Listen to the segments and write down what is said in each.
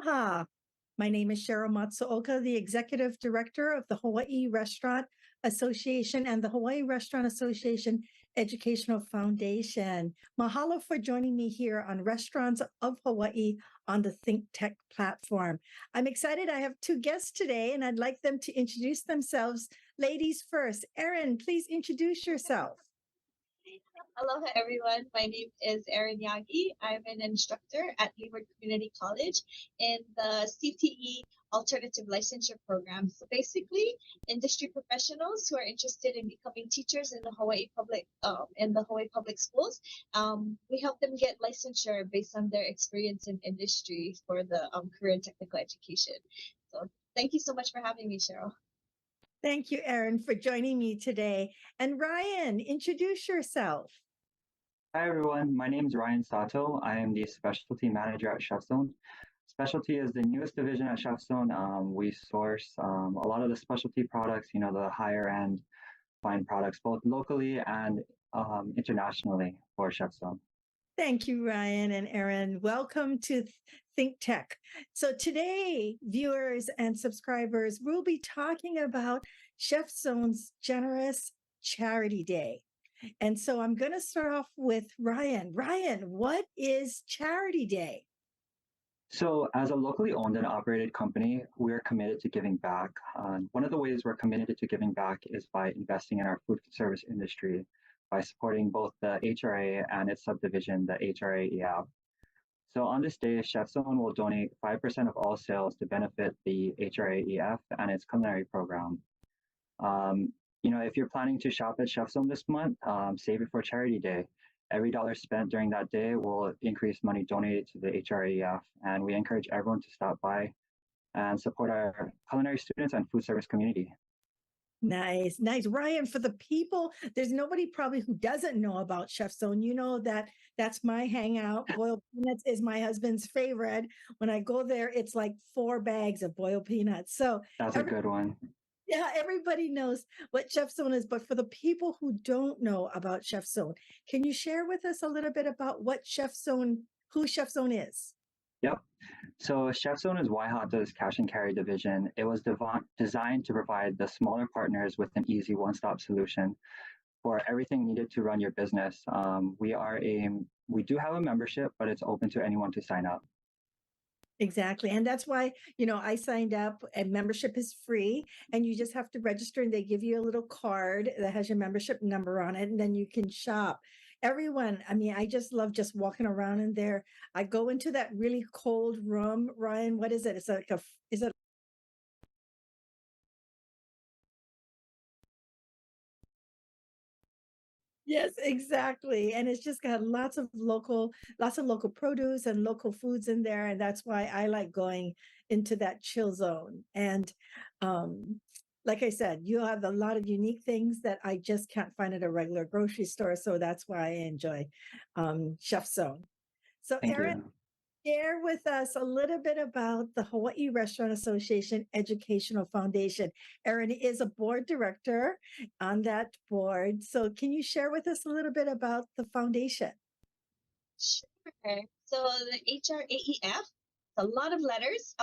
Aloha. My name is Sheryl Matsuoka, the Executive Director of the Hawaii Restaurant Association and the Hawaii Restaurant Association Educational Foundation. Mahalo for joining me here on Restaurants of Hawaii on the ThinkTech platform. I'm excited. I have two guests today, and I'd like them to introduce themselves. Ladies first. Erin, please introduce yourself. Aloha everyone. My name is Erin Yagi. I'm an instructor at Leeward Community College in the CTE Alternative Licensure Program. So basically, industry professionals who are interested in becoming teachers in the Hawaii public schools, we help them get licensure based on their experience in industry for the career and technical education. So thank you so much for having me, Cheryl. Thank you, Erin, for joining me today. And Rian, introduce yourself. Hi everyone, my name is Rian Sato. I am the specialty manager at ChefZone. Specialty is the newest division at ChefZone. We source a lot of the specialty products, the higher end fine products, both locally and internationally for ChefZone. Thank you, Ryan and Erin. Welcome to ThinkTech. So today, viewers and subscribers, we'll be talking about ChefZone's Generous Charity Day. And so I'm going to start off with Ryan. Ryan, what is Charity Day? So as a locally owned and operated company, we're committed to giving back. One of the ways we're committed to giving back is by investing in our food service industry, by supporting both the HRA and its subdivision, the HRAEF. So on this day, ChefZone will donate 5% of all sales to benefit the HRAEF and its culinary program. If you're planning to shop at ChefZone this month, save it for Charity Day. Every dollar spent during that day will increase money donated to the HRAEF, and we encourage everyone to stop by and support our culinary students and food service community. Nice, nice. Ryan, for the people, there's nobody probably who doesn't know about ChefZone. You know that's my hangout. Boiled peanuts is my husband's favorite. When I go there, it's like 4 bags of boiled peanuts. So that's a good one. Yeah, everybody knows what ChefZone is, but for the people who don't know about ChefZone, can you share with us a little bit about who ChefZone is? Yep. So ChefZone is Waihata's cash and carry division. It was designed to provide the smaller partners with an easy one-stop solution for everything needed to run your business. We do have a membership, but it's open to anyone to sign up. Exactly. And that's why, I signed up, and membership is free, and you just have to register, and they give you a little card that has your membership number on it, and then you can shop. Everyone, I just love just walking around in there. I go into that really cold room. Ryan, what is it? It's like is it? Yes, exactly. And it's just got lots of local produce and local foods in there. And that's why I like going into that chill zone. And like I said, you have a lot of unique things that I just can't find at a regular grocery store. So that's why I enjoy ChefZone. So Thank Erin, you. share with us a little bit about the Hawaii Restaurant Association Educational Foundation. Erin is a board director on that board. So can you share with us a little bit about the foundation? Sure. So the HRAEF, a lot of letters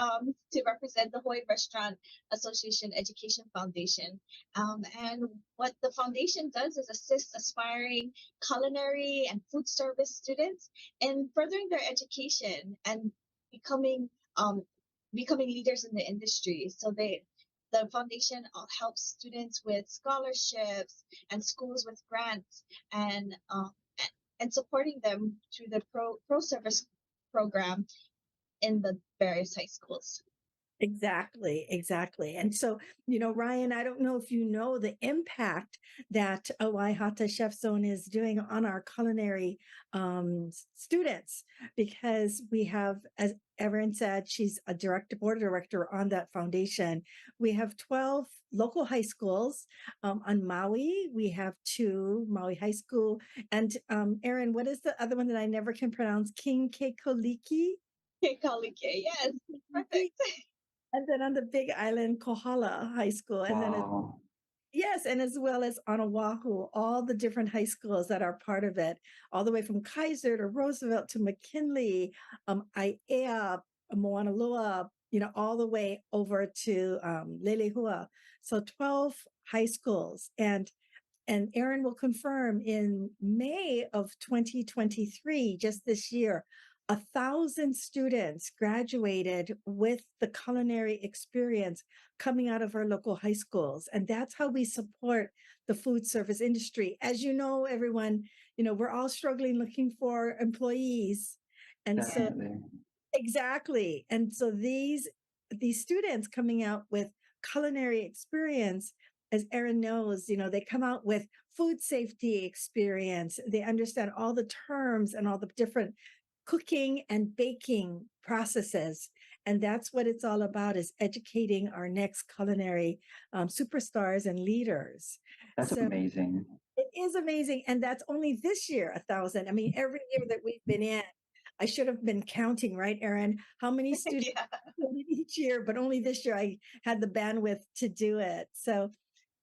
to represent the Hawaii Restaurant Association Education Foundation. And what the foundation does is assist aspiring culinary and food service students in furthering their education and becoming leaders in the industry. So the foundation helps students with scholarships and schools with grants and supporting them through the pro service program in the various high schools. Exactly. And so, Ryan, I don't know if you know the impact that Waihata ChefZone is doing on our culinary students, because we have, as Erin said, she's a board director on that foundation. We have 12 local high schools on Maui. We have 2 Maui High School. And Erin, what is the other one that I never can pronounce? King Kekoliki? Kekolike, yes, perfect. And then on the Big Island, Kohala High School. And Wow. yes, and as well as on Oahu, all the different high schools that are part of it, all the way from Kaiser to Roosevelt to McKinley, Aiea, Moana Loa, all the way over to Lelehua. So 12 high schools. And Erin will confirm in May of 2023, just this year, 1,000 students graduated with the culinary experience coming out of our local high schools. And that's how we support the food service industry. As you know, everyone, we're all struggling looking for employees. And so Definitely. exactly. And so these students coming out with culinary experience, as Erin knows, they come out with food safety experience. They understand all the terms and all the different cooking and baking processes. And that's what it's all about, is educating our next culinary superstars and leaders. That's So amazing. it is amazing. And that's only this year, 1,000. I mean, every year that we've been in, I should have been counting, right, Erin? How many students Yeah. each year, but only this year I had the bandwidth to do it. So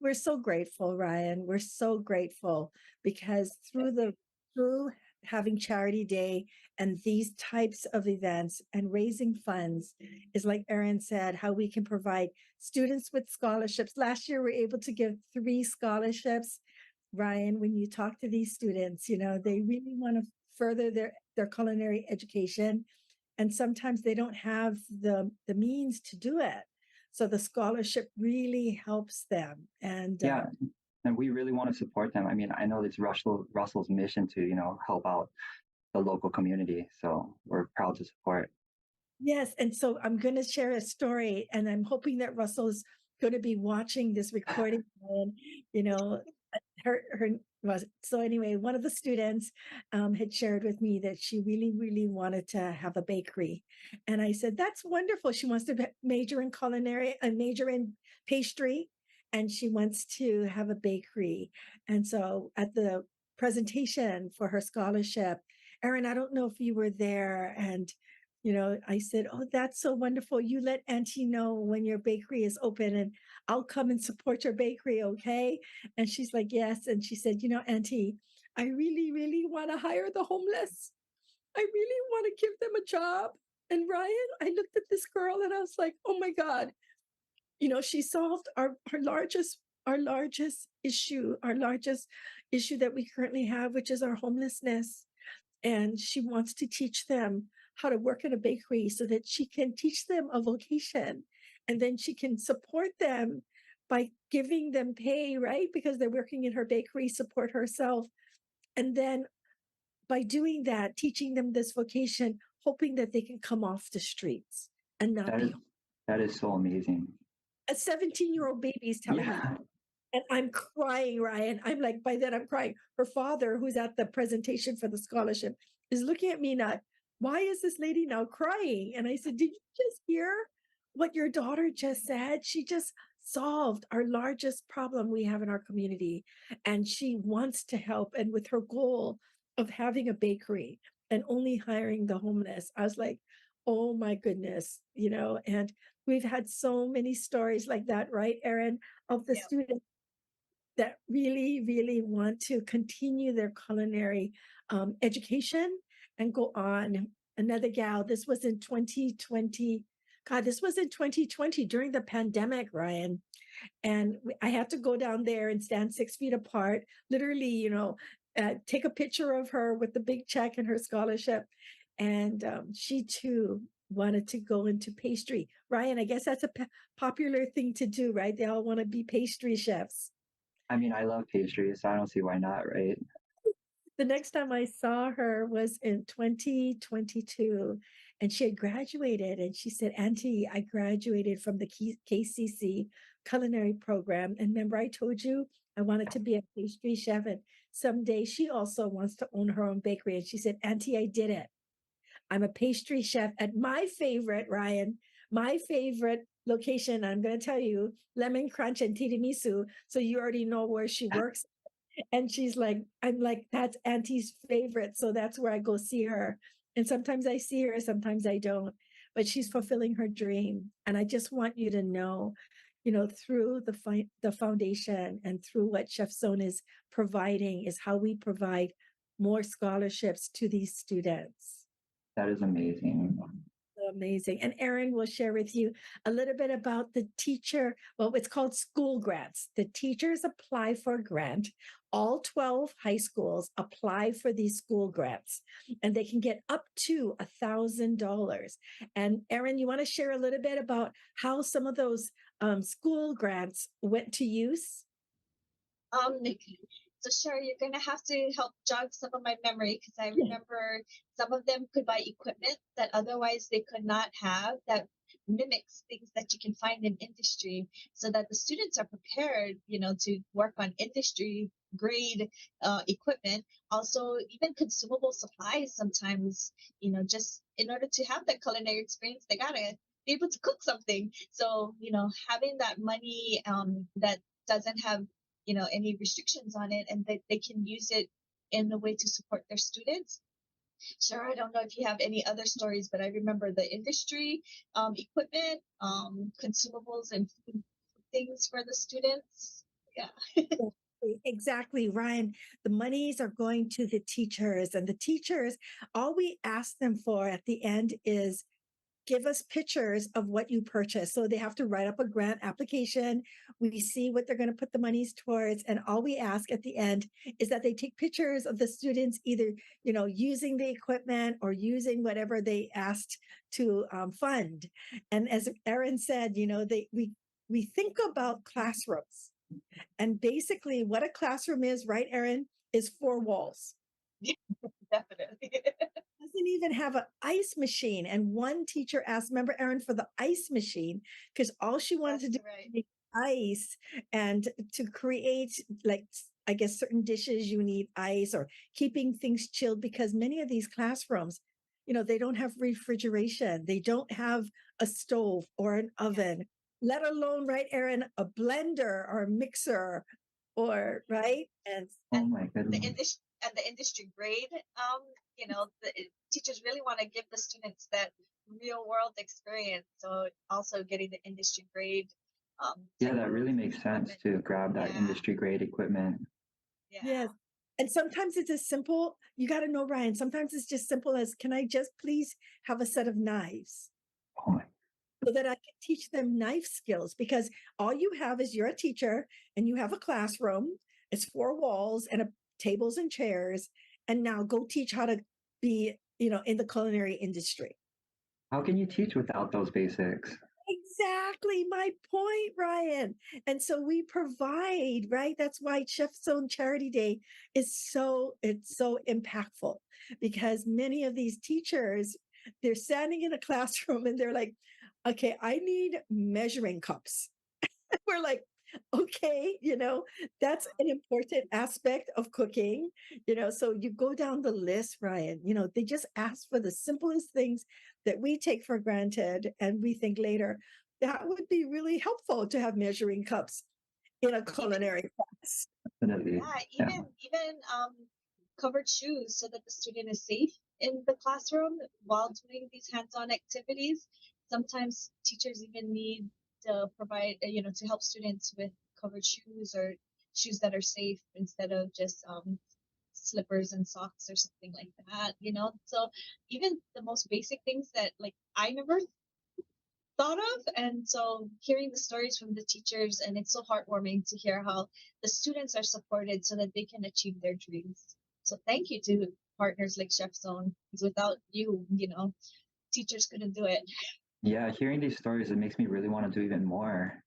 we're so grateful, Ryan. We're so grateful because through having Charity Day and these types of events and raising funds is, like Erin said, how we can provide students with scholarships. Last year, we were able to give 3 scholarships. Ryan, when you talk to these students, they really want to further their culinary education. And sometimes they don't have the means to do it. So the scholarship really helps them. And Yeah. And we really want to support them. I mean, I know it's Russell's mission to, help out the local community. So we're proud to support. yes, and so I'm going to share a story, and I'm hoping that Russell's going to be watching this recording. And, her was so anyway. One of the students had shared with me that she really, really wanted to have a bakery, and I said, "That's wonderful. She wants to major in culinary and major in pastry, and she wants to have a bakery." And so at the presentation for her scholarship, Erin, I don't know if you were there, and I said, "Oh, that's so wonderful. You let Auntie know when your bakery is open and I'll come and support your bakery, okay?" And she's like, "Yes." And she said, "Auntie, I really, really want to hire the homeless. I really want to give them a job." And Ryan, I looked at this girl and I was like, "Oh my God." She solved our largest issue that we currently have, which is our homelessness. And she wants to teach them how to work in a bakery so that she can teach them a vocation, and then she can support them by giving them pay, right? Because they're working in her bakery, support herself. And then by doing that, teaching them this vocation, hoping that they can come off the streets and not That is be. that is so amazing. A 17-year-old baby is telling me. Yeah. And I'm crying, Ryan. I'm like, by then I'm crying. Her father, who's at the presentation for the scholarship, is looking at me not, "Why is this lady now crying?" And I said, "Did you just hear what your daughter just said? She just solved our largest problem we have in our community. And she wants to help. And with her goal of having a bakery and only hiring the homeless." I was like, oh my goodness, and we've had so many stories like that, right, Erin, of the Yeah. students that really, really want to continue their culinary education and go on. Another gal, this was in 2020. God, this was in 2020 during the pandemic, Ryan. And I had to go down there and stand 6 feet apart, literally, take a picture of her with the big check and her scholarship. And she too wanted to go into pastry. Ryan, I guess that's a popular thing to do, right? They all want to be pastry chefs. I mean, I love pastries, so I don't see why not, right? The next time I saw her was in 2022, and she had graduated. And she said, "Auntie, I graduated from the KCC culinary program. And remember, I told you I wanted to be a pastry chef. And someday she also wants to own her own bakery." And she said, "Auntie, I did it. I'm a pastry chef at my favorite, Ryan, my favorite location. I'm going to tell you, Lemon Crunch and Tiramisu. So you already know where she works." And she's like, I'm like, "That's Auntie's favorite. So that's where I go see her." And sometimes I see her, sometimes I don't, but she's fulfilling her dream. And I just want you to know, through the foundation and through what ChefZone is providing is how we provide more scholarships to these students. That is amazing. Amazing. And Erin will share with you a little bit about the teacher, well, it's called school grants. The teachers apply for a grant. All 12 high schools apply for these school grants, and they can get up to $1,000. And Erin, you want to share a little bit about how some of those school grants went to use? Um, so sure, you're gonna have to help jog some of my memory because I Yeah. remember some of them could buy equipment that otherwise they could not have that mimics things that you can find in industry so that the students are prepared, to work on industry grade equipment. Also, even consumable supplies sometimes, just in order to have that culinary experience, they gotta be able to cook something. So, having that money that doesn't have any restrictions on it and that they can use it in a way to support their students. Sure, I don't know if you have any other stories, but I remember the industry equipment, consumables, and food things for the students. Yeah. Exactly, Ryan. The monies are going to the teachers, and the teachers, all we ask them for at the end is give us pictures of what you purchased. So they have to write up a grant application. We see what they're going to put the monies towards. And all we ask at the end is that they take pictures of the students either, using the equipment or using whatever they asked to fund. And as Erin said, we think about classrooms. And basically what a classroom is, right, Erin, is four walls. Definitely. Doesn't even have an ice machine. And one teacher asked, remember, Erin, for the ice machine, because all she wanted to That's do right. was make ice and to create, like, I guess, certain dishes you need ice or keeping things chilled, because many of these classrooms, they don't have refrigeration. They don't have a stove or an oven, let alone, right, Erin, a blender or a mixer or, right? And Oh And my goodness. the industry grade, teachers really want to give the students that real world experience. So also getting the industry grade Yeah, type that of really makes sense equipment. to grab that Yeah, industry grade equipment. yes. yeah. And sometimes it's as simple, you got to know, Ryan, sometimes it's just simple as, can I just please have a set of knives Oh my, so that I can teach them knife skills? Because all you have is you're a teacher and you have a classroom, it's four walls and tables and chairs. And now go teach how to be, in the culinary industry. how can you teach without those basics? Exactly my point, Ryan. And so we provide, right? That's why ChefZone Charity Day it's so impactful, because many of these teachers, they're standing in a classroom and they're like, okay, I need measuring cups. We're like, okay, that's an important aspect of cooking, so you go down the list, Ryan, they just ask for the simplest things that we take for granted. And we think later that would be really helpful to have measuring cups in a Even culinary class. Definitely. yeah, Yeah. even covered shoes so that the student is safe in the classroom while doing these hands-on activities. Sometimes teachers even need to provide, to help students with covered shoes or shoes that are safe instead of just slippers and socks or something like that. So even the most basic things that like I never thought of. And so hearing the stories from the teachers, and it's so heartwarming to hear how the students are supported so that they can achieve their dreams. So thank you to partners like Chef Zone, because without you, teachers couldn't do it. Yeah, hearing these stories, it makes me really want to do even more.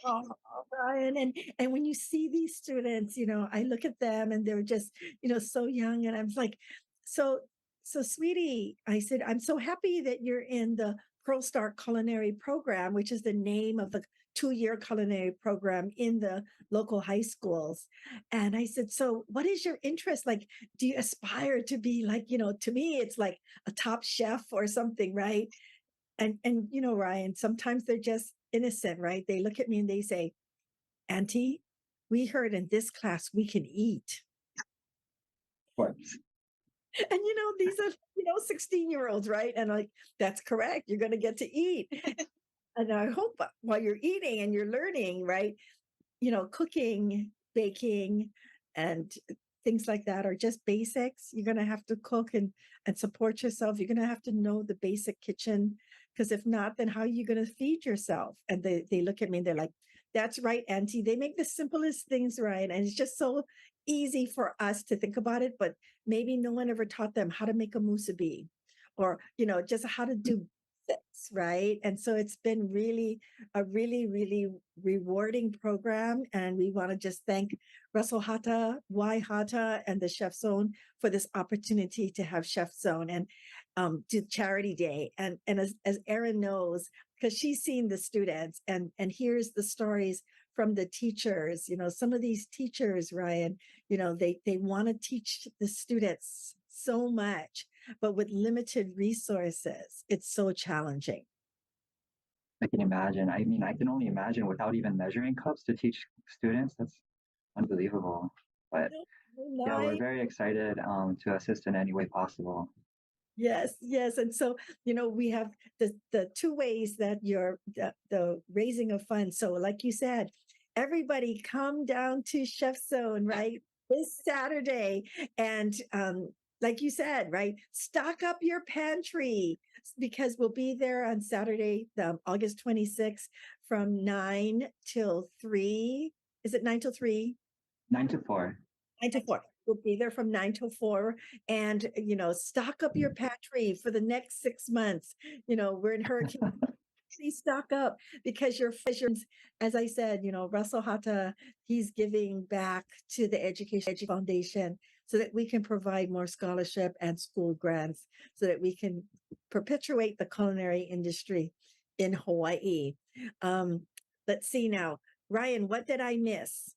Oh, Ryan, and when you see these students, I look at them and they're just, so young, and I'm like, so, so sweetie, I said, I'm so happy that you're in the Pearl Star Culinary Program, which is the name of the 2-year culinary program in the local high schools. And I said, so what is your interest? Like, do you aspire to be like, to me, it's like a top chef or something, right? And Ryan, sometimes they're just innocent, right? They look at me and they say, Auntie, we heard in this class we can eat. Of course. And these are 16-year-olds, right? And like, that's correct, you're going to get to eat. And I hope while you're eating and you're learning, right, cooking, baking, and things like that are just basics. You're going to have to cook and support yourself. You're going to have to know the basic kitchen Because if not, then how are you going to feed yourself? And they look at me and they're like, that's right, Auntie. They make the simplest things right. And it's just so easy for us to think about it, but maybe no one ever taught them how to make a musubi or, just how to do this, right? And so it's been really a really, really rewarding program. And we want to just thank Russell Hata, Y Hata, and the Chef Zone for this opportunity to have Chef Zone and do Charity Day. And as Erin knows, because she's seen the students and hears the stories from the teachers, some of these teachers, Ryan, they want to teach the students so much, but with limited resources, it's so challenging. I can imagine. I mean, I can only imagine without even measuring cups to teach students. That's unbelievable. But yeah, we're very excited to assist in any way possible. Yes, yes. And so, we have the two ways that you're the raising of funds. So, like you said, everybody come down to Chef Zone, right? This Saturday. And like you said, right, stock up your pantry because we'll be there on Saturday, August 26th from 9 till 3. Is it 9 till 3? 9 to 4. 9 to 4. We'll be there from 9 to 4 and, stock up your pantry for the next 6 months. We're in hurricane. Please stock up because your friends, as I said, Russell Hata, he's giving back to the Education Foundation so that we can provide more scholarship and school grants so that we can perpetuate the culinary industry in Hawaii. Let's see now. Ryan, what did I miss?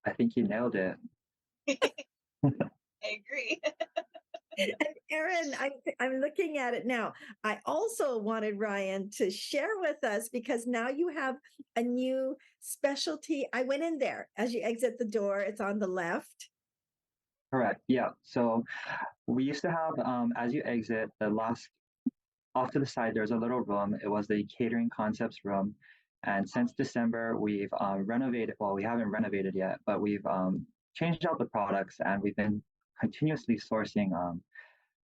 I think you nailed it. I agree. And Erin, I'm looking at it now. I also wanted Ryan to share with us because now you have a new specialty. I went in there as you exit the door, it's on the left. Correct. Yeah. So we used to have, as you exit, the last off to the side, there's a little room. It was the catering concepts room. And since December, we've renovated. Well, we haven't renovated yet, but we've changed out the products and we've been continuously sourcing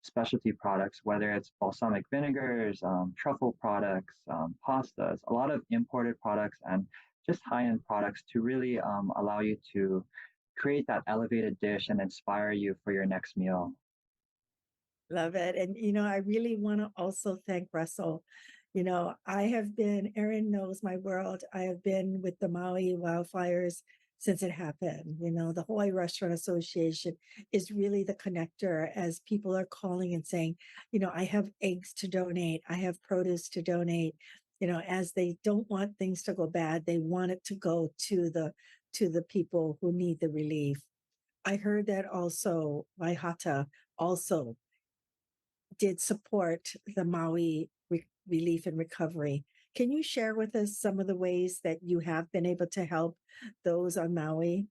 specialty products, whether it's balsamic vinegars, truffle products, pastas, a lot of imported products, and just high-end products to really allow you to create that elevated dish and inspire you for your next meal. Love it. And, I really want to also thank Russell. Erin knows my world. I have been with the Maui wildfires since it happened. The Hawaii Restaurant Association is really the connector as people are calling and saying, I have eggs to donate, I have produce to donate. As they don't want things to go bad, they want it to go to the people who need the relief. I heard that also Waihata also did support the Maui relief and recovery. Can you share with us some of the ways that you have been able to help those on Maui?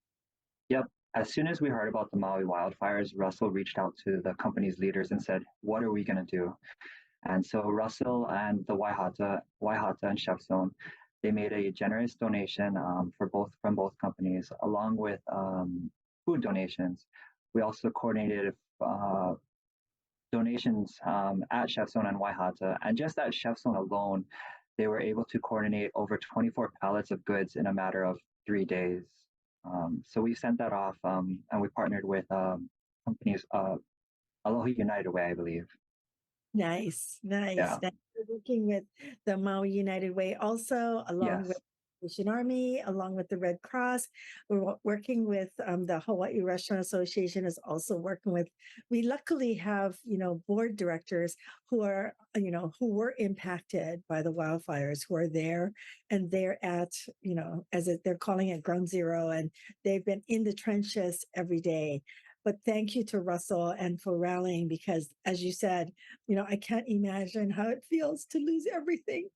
Yep. As soon as we heard about the Maui wildfires, Russell reached out to the company's leaders and said, "What are we going to do?" And so Russell and the Waihata and ChefZone, they made a generous donation from both companies, along with food donations. We also coordinated donations at ChefZone and Waihata, and just at ChefZone alone, they were able to coordinate over 24 pallets of goods in a matter of 3 days. So we sent that off, and we partnered with companies, Aloha United Way, I believe. Nice, nice. Yeah. Now, we're working with the Maui United Way also, along Yes. with Salvation Army, along with the Red Cross. We're working with the Hawaii Restaurant Association is also working with. We luckily have board directors who are who were impacted by the wildfires, who are there and they're at they're calling it ground zero, and they've been in the trenches every day. But thank you to Russell and for rallying because, as you said, I can't imagine how it feels to lose everything.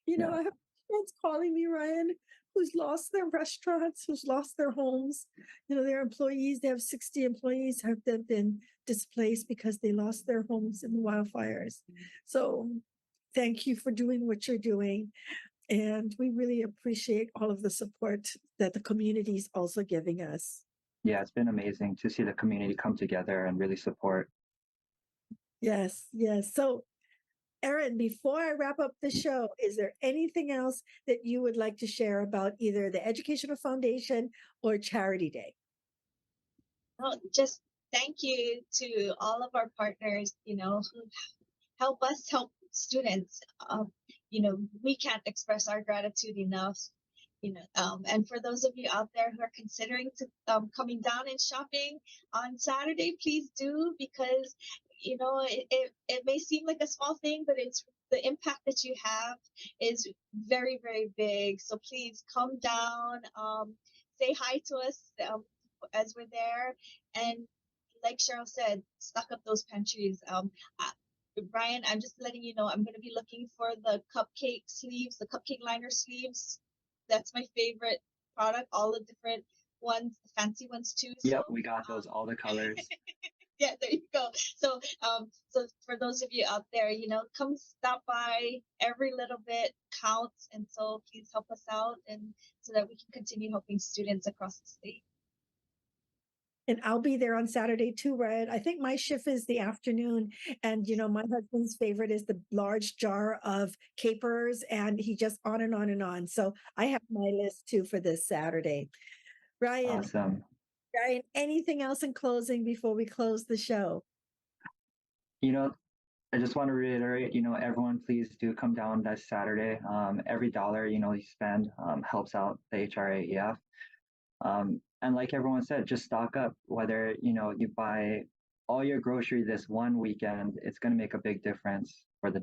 Yeah. I have friends calling me, Ryan, who's lost their restaurants, who's lost their homes. Their employees, they have 60 employees have been displaced because they lost their homes in the wildfires. So thank you for doing what you're doing. And we really appreciate all of the support that the community is also giving us. Yeah, it's been amazing to see the community come together and really support. Yes, yes. So Erin, before I wrap up the show, is there anything else that you would like to share about either the Educational Foundation or Charity Day? Well, just thank you to all of our partners, who help us help students. We can't express our gratitude enough. And for those of you out there who are considering to coming down and shopping on Saturday, please do, because it may seem like a small thing, but it's the impact that you have is very, very big. So please come down, say hi to us as we're there, and like Cheryl said, stock up those pantries. Brian, I'm just letting you know I'm going to be looking for the cupcake sleeves, the cupcake liner sleeves. That's my favorite product. All the different ones, the fancy ones too. Yep, we got those, all the colors. Yeah, there you go. So for those of you out there, come stop by. Every little bit counts, and so please help us out, and so that we can continue helping students across the state. And I'll be there on Saturday too, Red. I think my shift is the afternoon. And, my husband's favorite is the large jar of capers, and he just on and on and on. So I have my list too for this Saturday. Ryan, Awesome. Ryan, anything else in closing before we close the show? I just want to reiterate, everyone, please do come down that Saturday. Every dollar, you spend helps out the HRAEF. And like everyone said, just stock up. Whether, you buy all your grocery this one weekend, it's going to make a big difference for the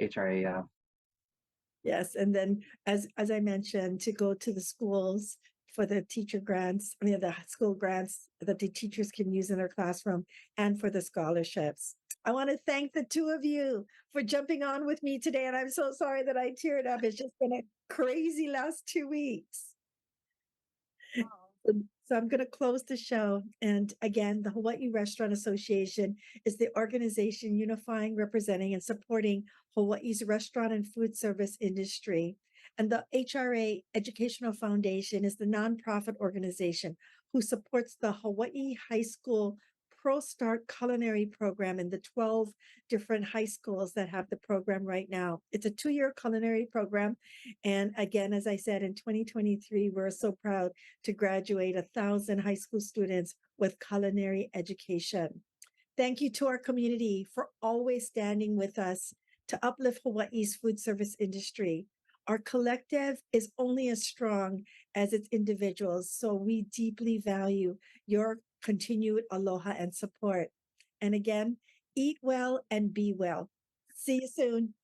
HRAEF. Yes, and then as I mentioned, to go to the schools for the teacher grants, the school grants that the teachers can use in their classroom, and for the scholarships. I want to thank the two of you for jumping on with me today, and I'm so sorry that I teared up. It's just been a crazy last 2 weeks. So I'm going to close the show. And again, the Hawaii Restaurant Association is the organization unifying, representing, and supporting Hawaii's restaurant and food service industry. And the HRA Educational Foundation is the nonprofit organization who supports the Hawaii High School Pro Start Culinary Program in the 12 different high schools that have the program right now. It's a 2-year culinary program. And again, as I said, in 2023, we're so proud to graduate 1,000 high school students with culinary education. Thank you to our community for always standing with us to uplift Hawaii's food service industry. Our collective is only as strong as its individuals, so we deeply value your continued aloha and support. And again, eat well and be well. See you soon.